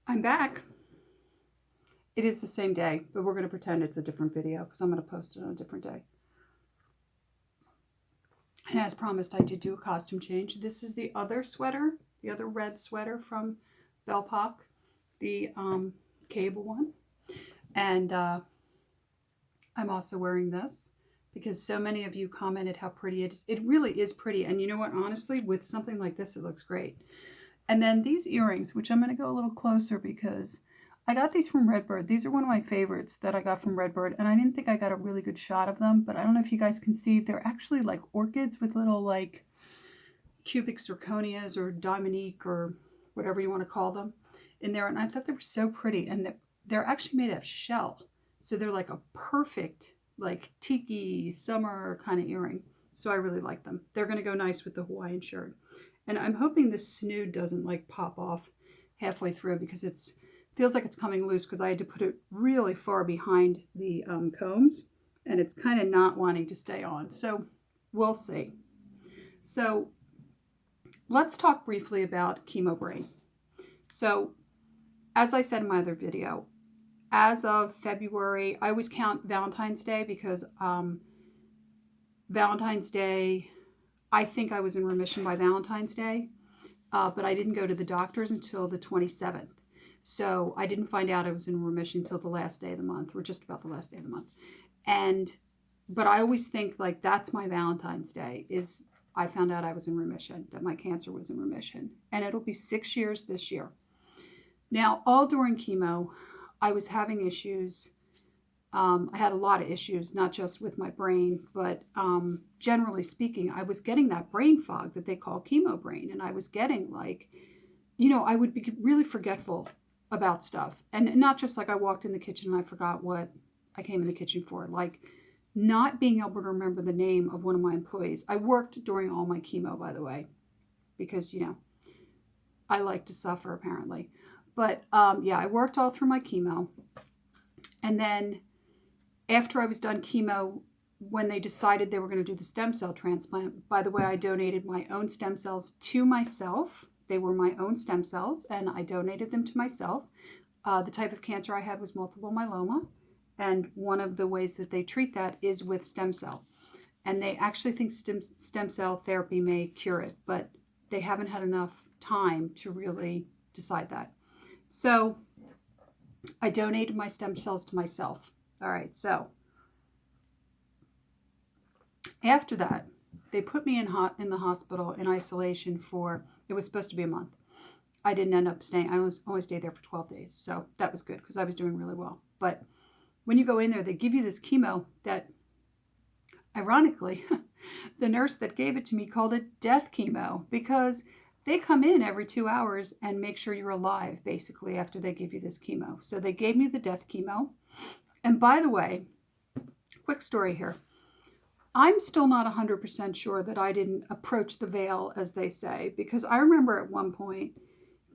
I'm back. It is the same day, but we're going to pretend it's a different video because I'm going to post it on a different day. And as promised, I did do a costume change. This is the other sweater, the other red sweater from Belpak, the cable one. And I'm also wearing this because so many of you commented how pretty it is. It really is pretty. And you know what? Honestly, with something like this, it looks great. And then these earrings, which I'm going to go a little closer because I got these from Redbird. These are one of my favorites that I got from Redbird, and I didn't think I got a really good shot of them, but I don't know if you guys can see. They're actually like orchids with little like cubic zirconias or diamonique or whatever you want to call them in there, and I thought they were so pretty, and they're actually made out of shell, so they're like a perfect like tiki summer kind of earring, so I really like them. They're going to go nice with the Hawaiian shirt, and I'm hoping this snood doesn't like pop off halfway through because it's feels like it's coming loose because I had to put it really far behind the combs, and it's kind of not wanting to stay on. So we'll see. So let's talk briefly about Chemo brain. So as I said in my other video, as of February, I always count Valentine's Day because Valentine's Day, I think I was in remission by Valentine's Day, but I didn't go to the doctors until the 27th. So I didn't find out I was in remission until the last day of the month, or just about the last day of the month. But I always think like that's my Valentine's Day, is I found out I was in remission, that my cancer was in remission. And it'll be 6 years this year. Now, all during chemo, I was having issues. I had a lot of issues, not just with my brain, but generally speaking, I was getting that brain fog that they call chemo brain. And I was getting like, I would be really forgetful about stuff. And not just like I walked in the kitchen and I forgot what I came in the kitchen for, like not being able to remember the name of one of my employees. I worked during all my chemo, by the way, because, I like to suffer apparently. But I worked all through my chemo. And then after I was done chemo, when they decided they were going to do the stem cell transplant, by the way, I donated my own stem cells to myself. They were my own stem cells, and I donated them to myself. The type of cancer I had was multiple myeloma, and one of the ways that they treat that is with stem cell. And they actually think stem cell therapy may cure it, but they haven't had enough time to really decide that. So I donated my stem cells to myself. All right, so after that, they put me in the hospital in isolation for, it was supposed to be a month. I didn't end up staying. I only stayed there for 12 days. So that was good because I was doing really well. But when you go in there, they give you this chemo that, ironically, the nurse that gave it to me called it death chemo because they come in every 2 hours and make sure you're alive, basically, after they give you this chemo. So they gave me the death chemo. And by the way, quick story here. I'm still not 100% sure that I didn't approach the veil, as they say, because I remember at one point,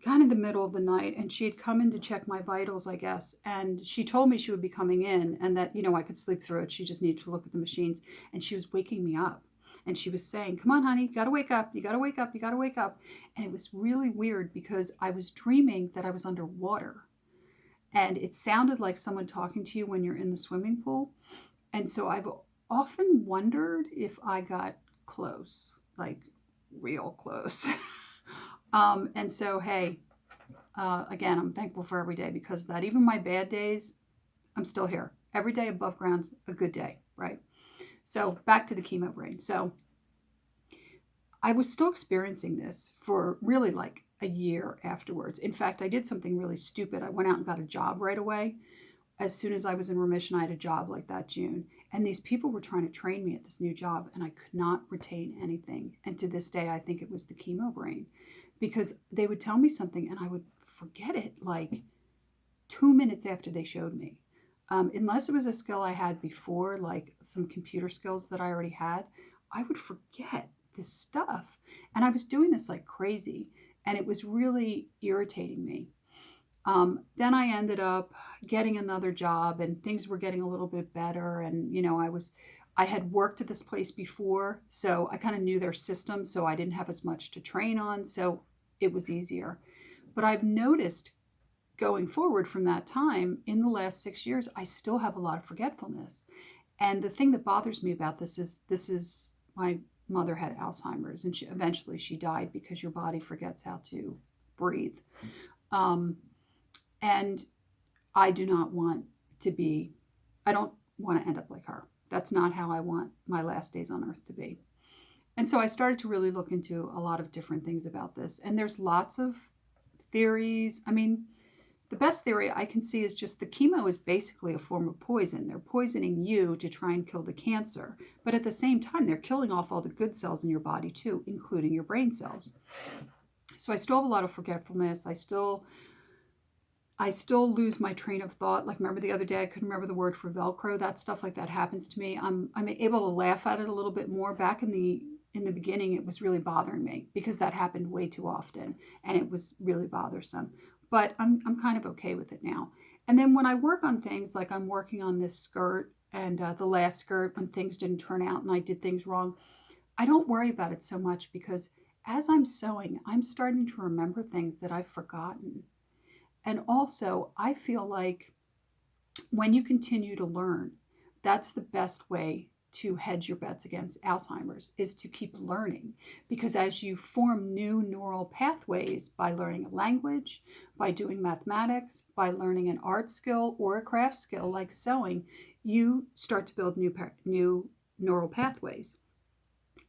kind of the middle of the night, and she had come in to check my vitals, I guess, and she told me she would be coming in and that, I could sleep through it. She just needed to look at the machines, and she was waking me up. And she was saying, come on, honey, you got to wake up. You got to wake up. You got to wake up. And it was really weird because I was dreaming that I was underwater. And it sounded like someone talking to you when you're in the swimming pool. And so I've often wondered if I got close, like real close. And so, hey, again, I'm thankful for every day because of that. Even my bad days, I'm still here. Every day above ground's a good day, right? So back to the chemo brain. So I was still experiencing this for really like a year afterwards. In fact, I did something really stupid. I went out and got a job right away. As soon as I was in remission, I had a job like that June. And these people were trying to train me at this new job, and I could not retain anything. And to this day, I think it was the chemo brain, because they would tell me something and I would forget it like 2 minutes after they showed me. Unless it was a skill I had before, like some computer skills that I already had, I would forget this stuff. And I was doing this like crazy, and it was really irritating me. Then I ended up getting another job, and things were getting a little bit better. And, I had worked at this place before, so I kind of knew their system, so I didn't have as much to train on. So it was easier. But I've noticed going forward from that time, in the last 6 years, I still have a lot of forgetfulness. And the thing that bothers me about this is my mother had Alzheimer's, and eventually she died because your body forgets how to breathe. And I do not want to be, I don't want to end up like her. That's not how I want my last days on earth to be. And so I started to really look into a lot of different things about this. And there's lots of theories. I mean, the best theory I can see is just the chemo is basically a form of poison. They're poisoning you to try and kill the cancer. But at the same time, they're killing off all the good cells in your body too, including your brain cells. So I still have a lot of forgetfulness. I still lose my train of thought. Like, remember the other day, I couldn't remember the word for Velcro. That stuff like that happens to me. I'm able to laugh at it a little bit more. Back in the beginning, it was really bothering me because that happened way too often and it was really bothersome. But I'm kind of okay with it now. And then when I work on things, like I'm working on this skirt and the last skirt, when things didn't turn out and I did things wrong, I don't worry about it so much because as I'm sewing, I'm starting to remember things that I've forgotten. And also, I feel like when you continue to learn, that's the best way to hedge your bets against Alzheimer's, is to keep learning. Because as you form new neural pathways by learning a language, by doing mathematics, by learning an art skill or a craft skill like sewing, you start to build new neural pathways.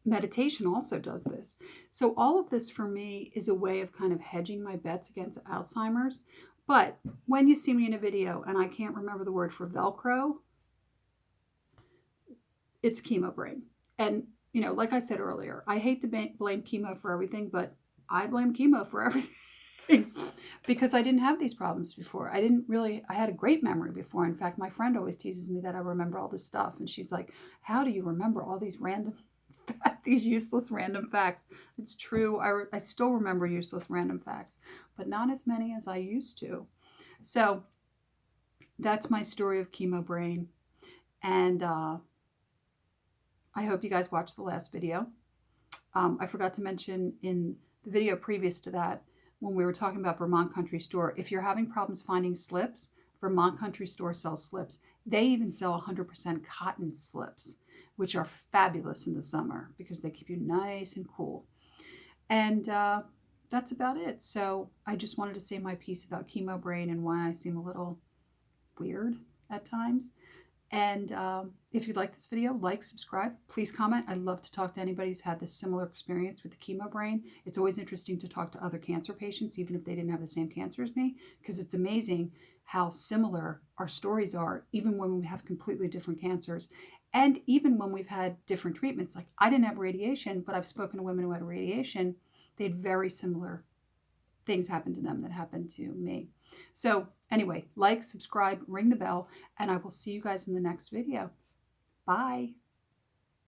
Meditation also does this. So all of this for me is a way of kind of hedging my bets against Alzheimer's. But when you see me in a video and I can't remember the word for Velcro, it's chemo brain. And, you know, like I said earlier, I hate to blame chemo for everything, but I blame chemo for everything because I didn't have these problems before. I had a great memory before. In fact, my friend always teases me that I remember all this stuff. And she's like, how do you remember all these these useless random facts? It's true. I still remember useless random facts, but not as many as I used to. So that's my story of chemo brain. And I hope you guys watched the last video. I forgot to mention in the video previous to that, when we were talking about Vermont Country Store, if you're having problems finding slips, Vermont Country Store sells slips. They even sell 100% cotton slips, which are fabulous in the summer because they keep you nice and cool. And that's about it. So I just wanted to say my piece about chemo brain and why I seem a little weird at times. And if you like this video, like, subscribe, please comment. I'd love to talk to anybody who's had this similar experience with the chemo brain. It's always interesting to talk to other cancer patients, even if they didn't have the same cancer as me, because it's amazing how similar our stories are, even when we have completely different cancers. And even when we've had different treatments. Like, I didn't have radiation, but I've spoken to women who had radiation. They had very similar things happen to them that happened to me. So anyway, like, subscribe, ring the bell, and I will see you guys in the next video. Bye.